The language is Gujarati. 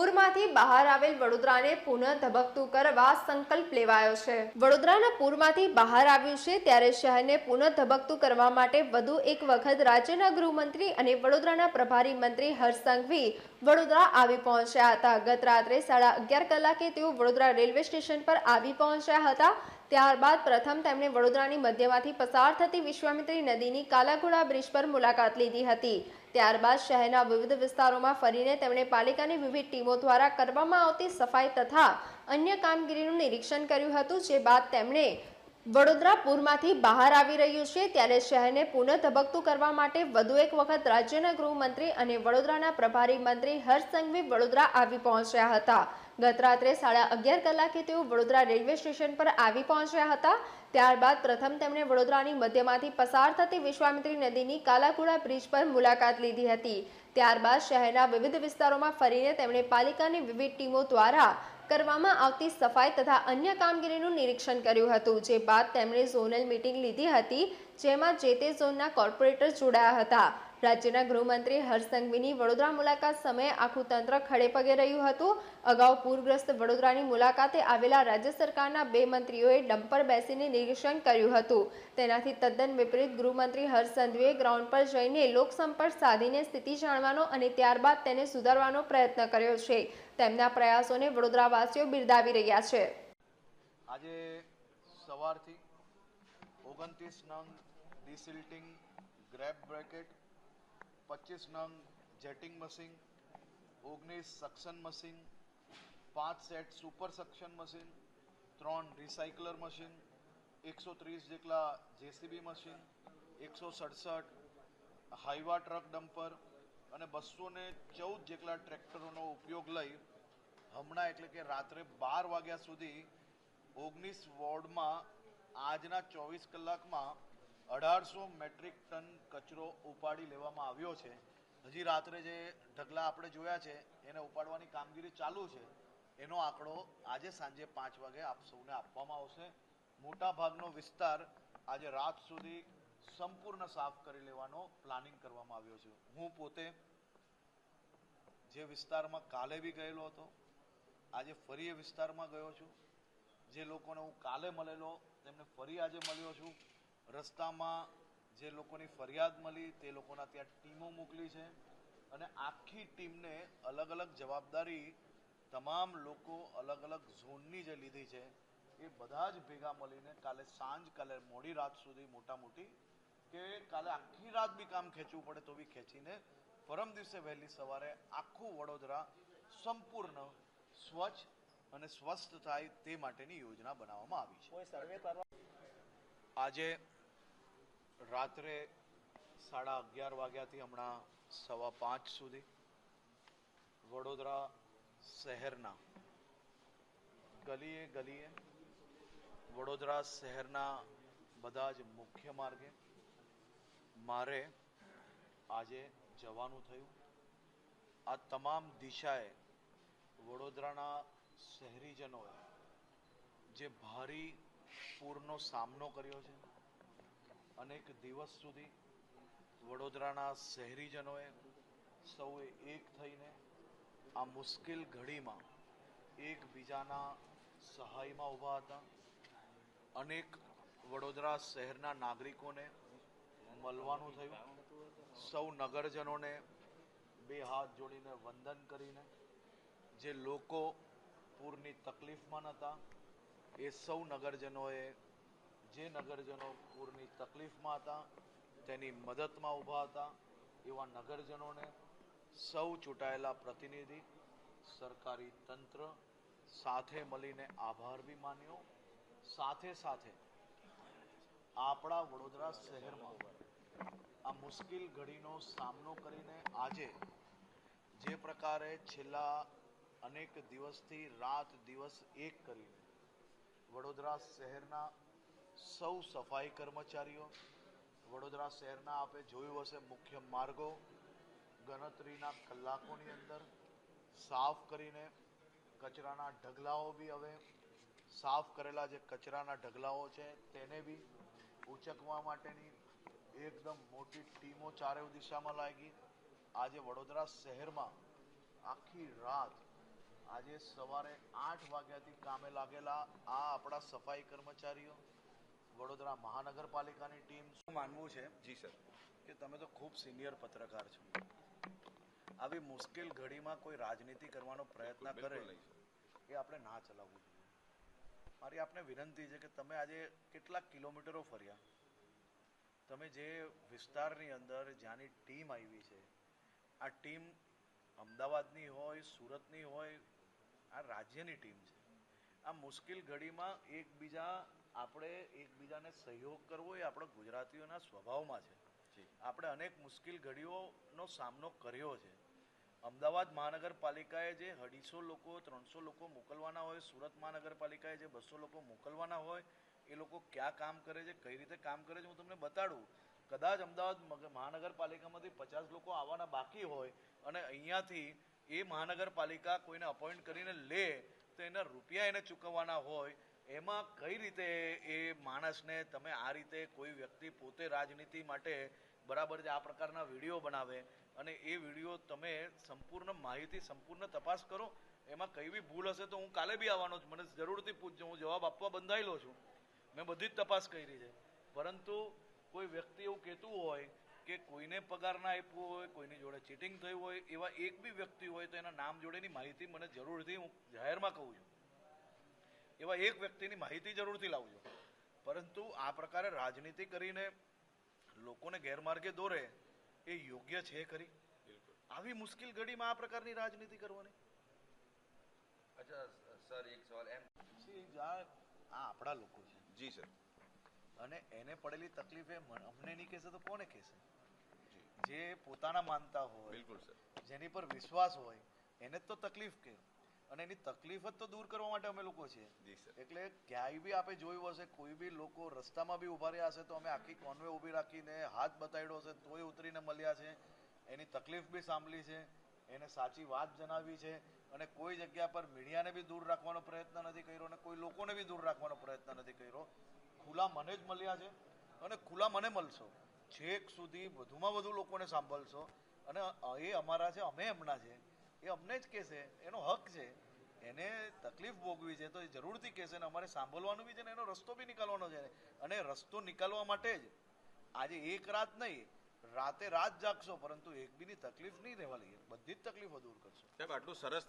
પૂરમાંથી બહાર આવેલ વડોદરાને પુનઃ ધબકતું કરવા સંકલ્પ લેવાયો છે। વડોદરાના પૂરમાંથી બહાર આવ્યું છે ત્યારે શહેરને પુનઃ ધબકતું કરવા માટે વધુ એક વખત રાજ્યના ગૃહમંત્રી અને વડોદરાના પ્રભારી મંત્રી હર્ષ સંઘવી વડોદરા આવી પહોંચ્યા હતા। ગત રાત્રે 11:30 કલાકે તેઓ વડોદરા રેલવે સ્ટેશન પર આવી પહોંચ્યા હતા। ત્યારબાદ પ્રથમ તેમણે વડોદરાની મધ્યમાંથી પસાર થતી વિશ્વામિત્રી નદીની કાલાઘોડા બ્રિજ પર મુલાકાત લીધી હતી। ત્યારબાદ શહેરના વિવિધ વિસ્તારોમાં ફરીને તેમણે પાલિકાની વિવિધ ટીમો દ્વારા કરવામાં આવતી સફાઈ તથા અન્ય કામગીરીનું નિરીક્ષણ કર્યું હતું। જે બાદ તેમણે વડોદરા પૂરમાંથી બહાર આવી રહ્યું છે ત્યારે શહેરને પુનઃ ધબકતું કરવા માટે વધુ એક વખત રાજ્યના ગૃહમંત્રી અને વડોદરાના પ્રભારી મંત્રી હર્ષ સંઘવી વડોદરા આવી પહોંચ્યા હતા। ગત રાત્રે 11:30 કલાકે તેઓ વડોદરા રેલવે સ્ટેશન પર આવી પહોંચ્યા હતા। ત્યારબાદ પ્રથમ તેમણે વડોદરાની મધ્યમાંથી પસાર થતી વિશ્વામિત્રી નદીની કાલાઘોડા બ્રિજ પર મુલાકાત લીધી હતી। ત્યારબાદ શહેરના વિવિધ વિસ્તારોમાં ફરીને તેમણે પાલિકાની વિવિધ ટીમો દ્વારા કરવામાં આવતી સફાઈ તથા અન્ય કામગીરીનું નિરીક્ષણ કર્યું હતું। જે બાદ તેમણે ઝોનલ મીટિંગ લીધી હતી જેમાં જે તે ઝોનના કોર્પોરેટર જોડાયા હતા। રાજ્યના ગૃહમંત્રી હર્ષ સંઘવીની વડોદરા મુલાકાત સમયે આખું તંત્ર ખડેપગે રહ્યું હતું। અગાઉ પૂરગ્રસ્ત વડોદરાની મુલાકાતે આવેલા રાજ્ય સરકારના 2 મંત્રીઓએ ડમ્પર બેસીને નિરીક્ષણ કર્યું હતું। તેનાથી તદ્દન વિપરીત ગૃહમંત્રી હર્ષ સંઘવીએ ગ્રાઉન્ડ પર જઈને લોકસંપર્ક સાધીને સ્થિતિ જાણવાનો અને ત્યારબાદ તેને સુધારવાનો પ્રયત્ન કર્યો છે। તેમના પ્રયાસોને વડોદરાવાસીઓ બિરદાવી રહ્યા છે। આજે સવારથી 29 નંગ ડિસિલ્ટિંગ ગ્રેપ બ્રેકેટ, 25 નંગ jetting machine, 19 suction machine, 5 set super suction machine, 3 રિસાયકલર machine, 130 જેટલા JCB machine, 167 Hyva truck dumper અને 214 જેટલા ટ્રેક્ટરોનો ઉપયોગ લઈ હમણાં એટલે કે રાત્રે 12 વાગ્યા સુધી 19 વોર્ડમાં આજના 24 કલાકમાં 1800 મેટ્રિક ટન કચરો ઉપાડી લેવામાં આવ્યો છે। હજી રાત્રે જે ઢગલા આપણે જોયા છે એને ઉપાડવાની કામગીરી ચાલુ છે। એનો આંકડો આજે સાંજે 5 વાગે આપ સૌને આપવામાં આવશે। મોટા ભાગનો વિસ્તાર આજે રાત સુધી સંપૂર્ણ સાફ કરી લેવાનો પ્લાનિંગ કરવામાં આવ્યો છે। હું પોતે જે વિસ્તારમાં કાલે બી ગયેલો હતો, આજે ફરી એ વિસ્તારમાં ગયો છું। જે લોકોને હું કાલે મળેલો તેમને ફરી આજે મળ્યો છું। રસ્તામાં જે લોકોની ફરિયાદ મળી તે લોકોના ત્યાં ટીમો મોકલી છે અને આખી ટીમને અલગ અલગ જવાબદારી તમામ લોકો અલગ અલગ ઝોનની જે લીધી છે એ બધા જ ભેગા મળીને કાલે મોડી રાત સુધી મોટી કે કાલે આખી રાત બી કામ ખેંચવું પડે તો બી ખેંચીને પરમ દિવસે વહેલી સવારે આખું વડોદરા સંપૂર્ણ સ્વચ્છ અને સ્વસ્થ થાય તે માટેની યોજના બનાવવામાં આવી છે। આજે રાત્રે 11:30 વાગ્યાથી હમણાં 5:15 સુધી વડોદરા શહેરના ગલીએ ગલીએ, વડોદરા શહેરના બધા જ મુખ્ય માર્ગે મારે આજે જવાનું થયું। આ તમામ દિશાએ વડોદરાના શહેરીજનોએ જે ભારે પૂરનો સામનો કર્યો છે, અનેક દિવસ સુધી વડોદરાના શહેરીજનોએ સૌએ એક થઈને આ મુશ્કેલ ઘડીમાં એકબીજાના સહાયમાં ઊભા હતા। અનેક વડોદરા શહેરના નાગરિકોને મળવાનું થયું। સૌ નગરજનોને 2 હાથ જોડીને વંદન કરીને જે લોકો પૂરની તકલીફમાં નહોતા એ સૌ નગરજનોએ જે નગરજનો પૂરની તકલીફમાં હતા તેની મદદમાં ઊભા હતા એવા નગરજનોને સૌ ચૂંટાયેલા પ્રતિનિધિ, સરકારી તંત્ર સાથે મળીને આભાર બી માન્યો। સાથે સાથે આપણા વડોદરા શહેરમાં આ મુશ્કેલ ઘડીનો સામનો કરીને આજે જે પ્રકારે છેલ્લા અનેક દિવસથી રાત દિવસ એક કરીને વડોદરા શહેરના સૌ સફાઈ કર્મચારીઓ, વડોદરા શહેરના આપે જોયું હશે મુખ્ય માર્ગો ગણતરીના કલાકોની અંદર સાફ કરીને કચરાના ઢગલાઓ બી હવે સાફ કરેલા જે કચરાના ઢગલાઓ છે તેને બી ઉચકવા માટેની એકદમ મોટી ટીમો ચારે દિશામાં લાગી। આજે વડોદરા શહેરમાં આખી રાત આજે સવારે 8 વાગ્યાથી કામે લાગેલા આ આપણા સફાઈ કર્મચારીઓ, વડોદરા મહાનગરપાલિકાની ટીમ, શું માનવું છે જી સર. કે તમે તો ખૂબ સિનિયર પત્રકાર છો, આવી મુશ્કેલ ઘડીમાં કોઈ રાજનીતિ કરવાનો પ્રયત્ન કરે બિલકુલ નહીં સર. એ આપણે ના ચલાવવું જોઈએ. મારી આપને વિનંતી છે કે તમે આજે કેટલાક કિલોમીટરો ફર્યા, તમે જે વિસ્તારની અંદર જ્યાંની ટીમ આવી છે, આ ટીમ અમદાવાદની હોય, સુરતની હોય, આ રાજ્યની ટીમ છે. આ મુશ્કેલ ઘડીમાં આપણે એકબીજાને સહયોગ કરવો એ આપણા ગુજરાતીઓના સ્વભાવમાં છે. જી. આપણે અનેક મુશ્કેલ ઘડીઓનો સામનો કર્યો છે. અમદાવાદ મહાનગરપાલિકાએ જે 250 લોકો 300 લોકો મોકલવાના હોય, સુરત મહાનગરપાલિકાએ જે 200 લોકો મોકલવાના હોય, એ લોકો ક્યાં કામ કરે છે, કઈ રીતે કામ કરે છે, હું તમને બતાડું. કદાચ અમદાવાદ મહાનગરપાલિકામાંથી 50 લોકો આવવાના બાકી હોય અને અહીંયાથી એ મહાનગરપાલિકા કોઈને અપોઇન્ટ કરીને લે તો એના રૂપિયા એને ચૂકવવાના હોય. એમાં કઈ રીતે એ માણસને તમે આ રીતે કોઈ વ્યક્તિ પોતે રાજનીતિ માટે બરાબર છે આ પ્રકારના વિડીયો બનાવે અને એ વિડીયો તમે સંપૂર્ણ માહિતી, સંપૂર્ણ તપાસ કરો. એમાં કઈ બી ભૂલ હશે તો હું કાલે બી આવવાનો છું, મને જરૂરથી પૂછજો, હું જવાબ આપવા બંધાયેલો છું. મેં બધી જ તપાસ કરી છે. પરંતુ કોઈ વ્યક્તિ એવું કહેતું હોય કે કોઈને પગાર ના આપ્યો હોય, કોઈની જોડે ચીટિંગ થયું હોય, એવા એક બી વ્યક્તિ હોય તો એના નામ જોડેની માહિતી મને જરૂરથી, હું જાહેરમાં કહું છું, એવા એક વ્યક્તિની માહિતી જરૂરથી લાવજો. પરંતુ આ પ્રકારે રાજનીતિ કરીને લોકોને ગેરમાર્ગે દોરે એ યોગ્ય છે ખરી? બિલકુલ. આવી મુશ્કેલ ઘડીમાં આ પ્રકારની રાજનીતિ કરવાની? અચ્છા સર, એક સવાલ એમ. આ આપણા લોકો છે જી સર. અને એને પડેલી તકલીફ અમને નહીં કહેશે તો કોને કહેશે? જી. જે પોતાના માનતા હોય, બિલકુલ સર. જેની પર વિશ્વાસ હોય, એને જ તો તકલીફ કે, અને એની તકલીફ જ તો દૂર કરવા માટે અમે લોકો છીએ. જી સર. એટલે ક્યાંય બી આપણે જોયું હશે, કોઈ બી લોકો રસ્તામાં બી ઉભા રહ્યા હશે તો અમે આખી કોન્વે ઊભી રાખીને હાથ બતાડ્યો હશે તોય ઉતરીને મળ્યા છે, એની તકલીફ બી સાંભળી છે, એને સાચી વાત જણાવી છે. અને કોઈ જગ્યા પર મીડિયાને બી દૂર રાખવાનો પ્રયત્ન નથી કર્યો અને કોઈ લોકોને બી દૂર રાખવાનો પ્રયત્ન નથી કર્યો. ખુલ્લા મને જ મળ્યા છે અને ખુલ્લા મને મળશો છેક સુધી વધુમાં વધુ લોકોને સાંભળશો. અને એ અમારા છે, અમે એમના છે, એ અમને જ કહેશે, એનો હક છે. એને તકલીફ ભોગવી છે તો એ જરૂરથી કહેશે ને અમારે સાંભળવાનું બી છે ને એનો રસ્તો બી નીકાળવાનો છે. અને રસ્તો નીકાળવા માટે જ આજે એક રાત નહીં, રાતે રાત જાગશો પરંતુ એક બીની તકલીફ નહીં રહેવા લઈએ, બધી જ તકલીફો દૂર કરશો. સાહેબ, આટલું સરસ